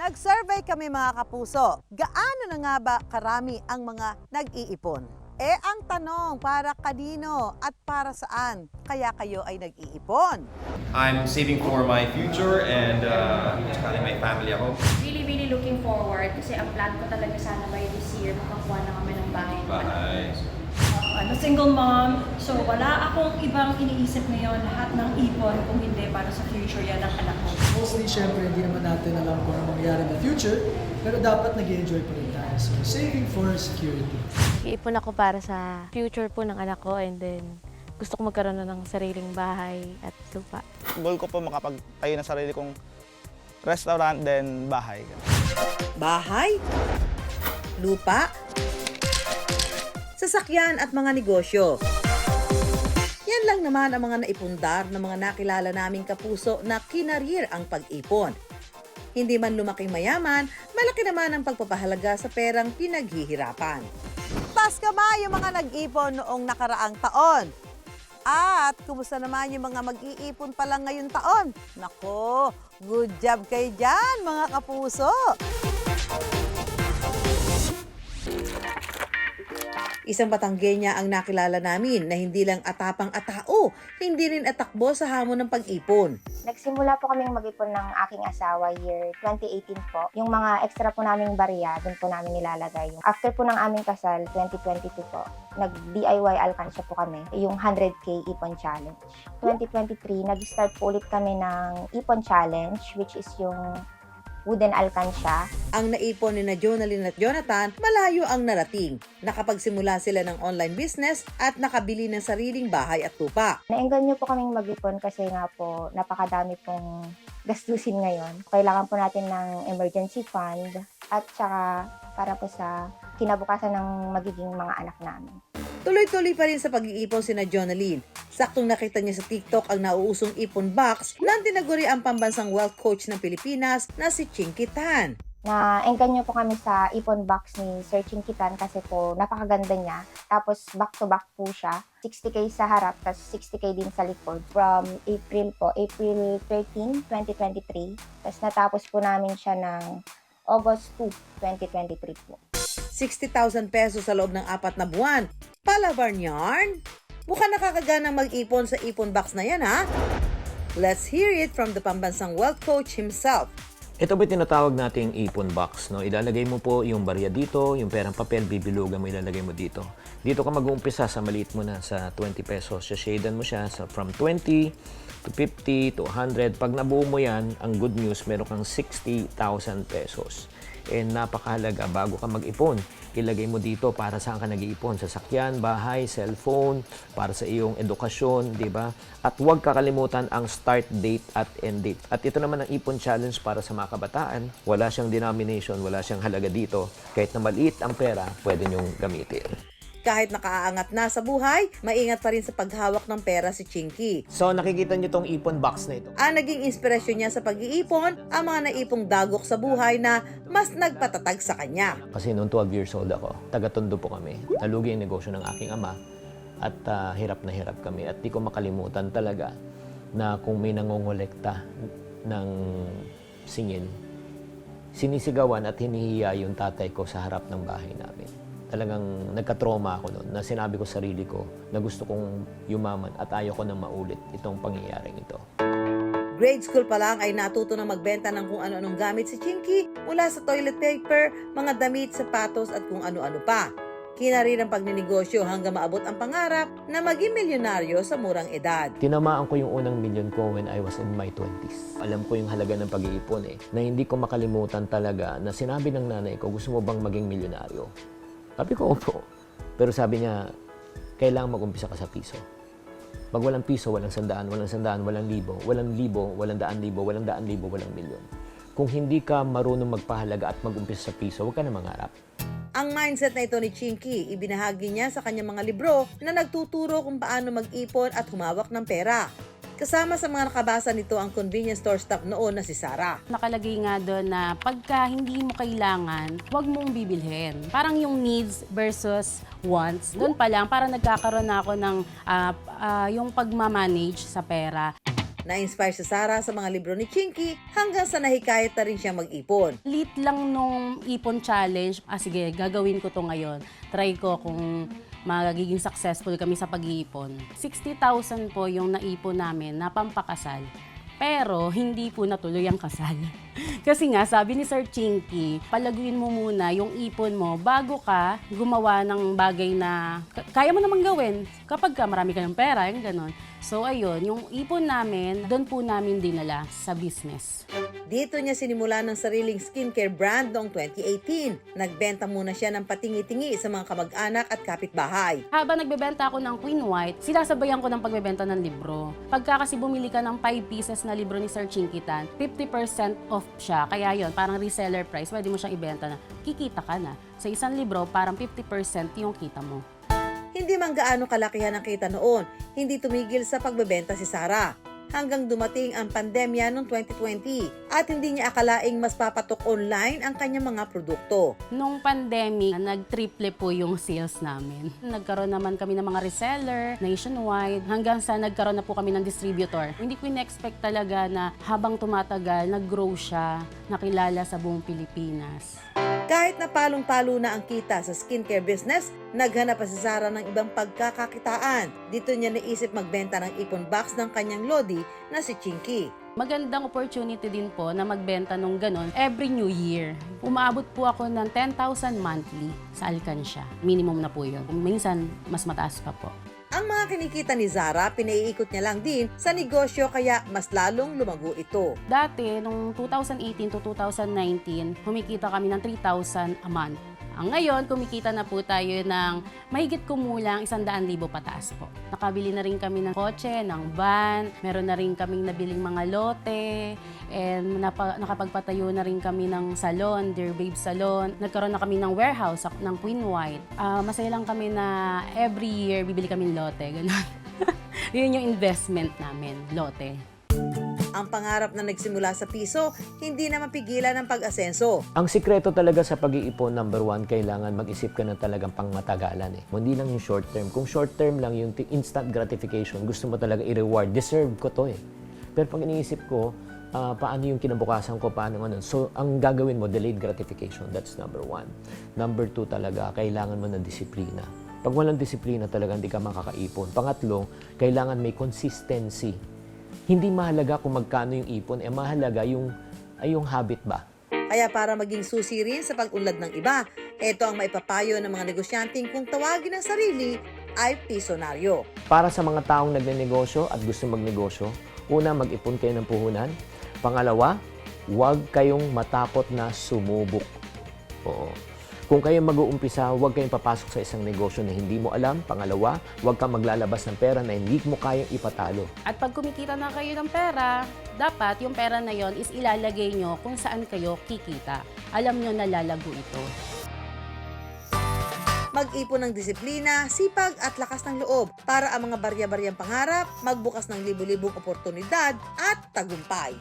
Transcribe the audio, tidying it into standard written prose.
Nag-survey kami mga kapuso. Gaano na nga ba karami ang mga nag-iipon? Ang tanong, para kanino at para saan kaya kayo ay nag-iipon? I'm saving for my future and tsaka may family ako. Really looking forward kasi ang plan ko talaga sana by this year makakuha na kami ng bahay. Single mom, so wala akong ibang iniisip ngayon, lahat ng ipon kung hindi para sa future yan ng anak ko. Mostly, syempre, hindi naman natin alam kung ano mangyayari in the future, pero dapat nag-enjoy pa rin tayo. So, saving for security. Iipon ako para sa future po ng anak ko and then gusto ko magkaroon na ng sariling bahay at lupa. Goal ko po makapagtayo ng sarili kong restaurant, then bahay. Bahay? Lupa? Sasakyan at mga negosyo. Yan lang naman ang mga naipundar ng mga nakilala naming kapuso na kinarir ang pag-ipon. Hindi man lumaking mayaman, malaki naman ang pagpapahalaga sa perang pinaghihirapan. Taas kamay yung mga nag-ipon noong nakaraang taon. At kumusta naman yung mga mag-iipon pa lang ngayong taon? Nako, good job kayo dyan mga kapuso! Isang Batanggenya ang nakilala namin na hindi lang atapang-atao, hindi rin atakbo sa hamon ng pag-ipon. Nagsimula po kaming mag-ipon ng aking asawa year 2018 po. Yung mga extra po naming barya, dun po namin nilalagay. After po ng aming kasal, 2022 po, nag-DIY alkansya po kami, yung 100K Ipon Challenge. 2023, nag-start po ulit kami ng Ipon Challenge, which is yung wooden alkansya. Ang naipon ni na Jonalyn at Jonathan, malayo ang narating. Nakapagsimula sila ng online business at nakabili ng sariling bahay at tupa. Naengganyo po kaming mag-ipon kasi nga po napakadami pong gastusin ngayon. Kailangan po natin ng emergency fund at saka para po sa kinabukasan ng magiging mga anak namin. Tuloy-tuloy pa rin sa pag-iipon si na Jonalyn. Saktong nakita niya sa TikTok ang nauusong ipon box na tinaguri ang pambansang wealth coach ng Pilipinas na si Chinky Tan. Na-engganyo po kami sa ipon box ni Sir Chinky Tan kasi po napakaganda niya. Tapos back-to-back po siya. 60K sa harap, tapos 60K din sa likod. From April 13, 2023. Tapos natapos po namin siya ng August 2, 2023 po. 60,000 pesos sa loob ng 4 na buwan. Palabar yarn? Mukhang nakakaganang mag-ipon sa ipon box na yan, ha? Let's hear it from the pambansang wealth coach himself. Ito ba tinatawag nating ipon box, no? Ilalagay mo po yung barya dito, yung perang papel, bibilugan mo, ilalagay mo dito. Dito ka mag-uumpisa sa maliit mo na sa 20 pesos. Shadan mo siya sa from 20 to 50 to 100. Pag nabuo mo yan, ang good news, meron kang 60,000 pesos. Napakahalaga bago ka mag-ipon. Ilagay mo dito para saan ka nag-iipon. Sasakyan, bahay, cellphone, para sa iyong edukasyon, di ba? At huwag kakalimutan ang start date at end date. At ito naman ang ipon challenge para sa mga kabataan. Wala siyang denomination, wala siyang halaga dito. Kahit na maliit ang pera, pwede niyong gamitin. Kahit nakaaangat na sa buhay, maingat pa rin sa paghawak ng pera si Chinky. So nakikita niyo tong ipon box na ito. Ang naging inspirasyon niya sa pag-iipon, ang mga naipong dagok sa buhay na mas nagpatatag sa kanya. Kasi noong 12 years old ako, taga-Tondo po kami. Nalugi ang negosyo ng aking ama at hirap na hirap kami. At di ko makalimutan talaga na kung may nangongolekta ng singil, sinisigawan at hinihiya yung tatay ko sa harap ng bahay namin. Talagang nagka-trauma ako noon na sinabi ko sa sarili ko na gusto kong yumaman at ayaw ko na maulit itong pangyayaring ito. Grade school pa lang ay natuto na magbenta ng kung ano-anong gamit si Chinky, mula sa toilet paper, mga damit, sapatos at kung ano-ano pa. Kinarir ang pagninegosyo hanggang maabot ang pangarap na maging milyonaryo sa murang edad. Tinamaan ko yung unang milyon ko when I was in my 20s. Alam ko yung halaga ng pag-iipon na hindi ko makalimutan talaga na sinabi ng nanay ko, gusto mo bang maging milyonaryo? Sabi ko, opo. Pero sabi niya, kailangan mag-umpisa ka sa piso. Pag walang piso, walang sandaan, walang libo, walang daan libo, walang milyon. Kung hindi ka marunong magpahalaga at mag-umpisa sa piso, huwag ka na mangarap. Ang mindset na ito ni Chinky, ibinahagi niya sa kanyang mga libro na nagtuturo kung paano mag-ipon at humawak ng pera. Kasama sa mga nakabasa nito ang convenience store staff noon na si Sarah. Nakalagay nga doon na pagka hindi mo kailangan, huwag mong bibilhin. Parang yung needs versus wants. Doon pa lang, parang nagkakaroon na ako ng yung pagmamanage sa pera. Na-inspire si Sarah sa mga libro ni Chinky hanggang sa nahikayat na rin siyang mag-ipon. Lit lang nung ipon challenge. Sige, gagawin ko to ngayon. Try ko kung magiging successful kami sa pag-iipon. 60,000 po yung naipon namin na pampakasal. Pero hindi po natuloy ang kasal. Kasi nga, sabi ni Sir Chinky, palaguin mo muna yung ipon mo bago ka gumawa ng bagay na kaya mo namang gawin kapag marami ka ng pera, yung ganon. So ayun, yung ipon namin, doon po namin dinala sa business. Dito niya sinimula ng sariling skincare brand noong 2018. Nagbenta muna siya ng patingi-tingi sa mga kamag-anak at kapitbahay. Habang nagbebenta ako ng Queen White, sinasabayan ko ng pagbebenta ng libro. Pagka kasi bumili ka ng 5 pieces na libro ni Sir Chinky Tan, 50% off siya. Kaya yon, parang reseller price, pwede mo siyang ibenta na kikita ka na. Sa isang libro, parang 50% yung kita mo. Hindi man gaano kalakihan ang kita noon, hindi tumigil sa pagbebenta si Sarah. Hanggang dumating ang pandemya noong 2020 at hindi niya akalaing mas papatok online ang kanyang mga produkto. Nung pandemic, nag-triple po yung sales namin. Nagkaroon naman kami ng mga reseller nationwide hanggang sa nagkaroon na po kami ng distributor. Hindi ko in-expect talaga na habang tumatagal, nag-grow siya, nakilala sa buong Pilipinas. Kahit na palong-palo na ang kita sa skincare business, naghanap pa si Sarah ng ibang pagkakakitaan. Dito niya naisip magbenta ng ipon box ng kanyang lodi na si Chinky. Magandang opportunity din po na magbenta nung ganon every New Year. Umaabot po ako ng 10,000 monthly sa alkansya. Minimum na po yun. Minsan, mas mataas pa po. Ang mga kinikita ni Zara, pinaiikot niya lang din sa negosyo kaya mas lalong lumago ito. Dati, nung 2018 to 2019, humikita kami ng 3,000 a month. Ang ngayon, kumikita na po tayo ng mahigit kumulang 100,000 pataas po. Nakabili na rin kami ng kotse, ng van, meron na rin kaming nabiling mga lote, and nakapagpatayo na rin kami ng salon, Dear Babe Salon. Nagkaroon na kami ng warehouse ng Queen White. Masaya lang kami na every year bibili kami ng lote, gano'n. Yun yung investment namin, lote. Ang pangarap na nagsimula sa piso, hindi na mapigilan ang pag-asenso. Ang sikreto talaga sa pag-iipon, number 1, kailangan mag-isip ka na talagang pangmatagalan eh. Hindi lang yung short term. Kung short term lang yung instant gratification, gusto mo talaga i-reward, deserve ko to eh. Pero pag iniisip ko, paano yung kinabukasan ko, paano ano. So, ang gagawin mo, delayed gratification. That's number 1. Number 2 talaga, kailangan mo ng disiplina. Pag walang disiplina talaga, hindi ka makakaipon. Pangatlo, kailangan may consistency. Hindi mahalaga kung magkano yung ipon, mahalaga yung habit ba? Kaya para maging susi rin sa pag-unlad ng iba, ito ang maipapayo ng mga negosyanteng kung tawagin ang sarili ay pisonaryo. Para sa mga taong nagnenegosyo at gusto magnegosyo, una, mag-ipon kayo ng puhunan. Pangalawa, huwag kayong matapot na sumubok. Oo. Kung kayo mag-uumpisa, huwag kayong papasok sa isang negosyo na hindi mo alam. Pangalawa, huwag kang maglalabas ng pera na hindi mo kayang ipatalo. At pag kumikita na kayo ng pera, dapat yung pera na yon is ilalagay nyo kung saan kayo kikita. Alam nyo na lalago ito. Mag-ipon ng disiplina, sipag at lakas ng loob para ang mga barya-baryang pangarap magbukas ng libu-libong oportunidad at tagumpay.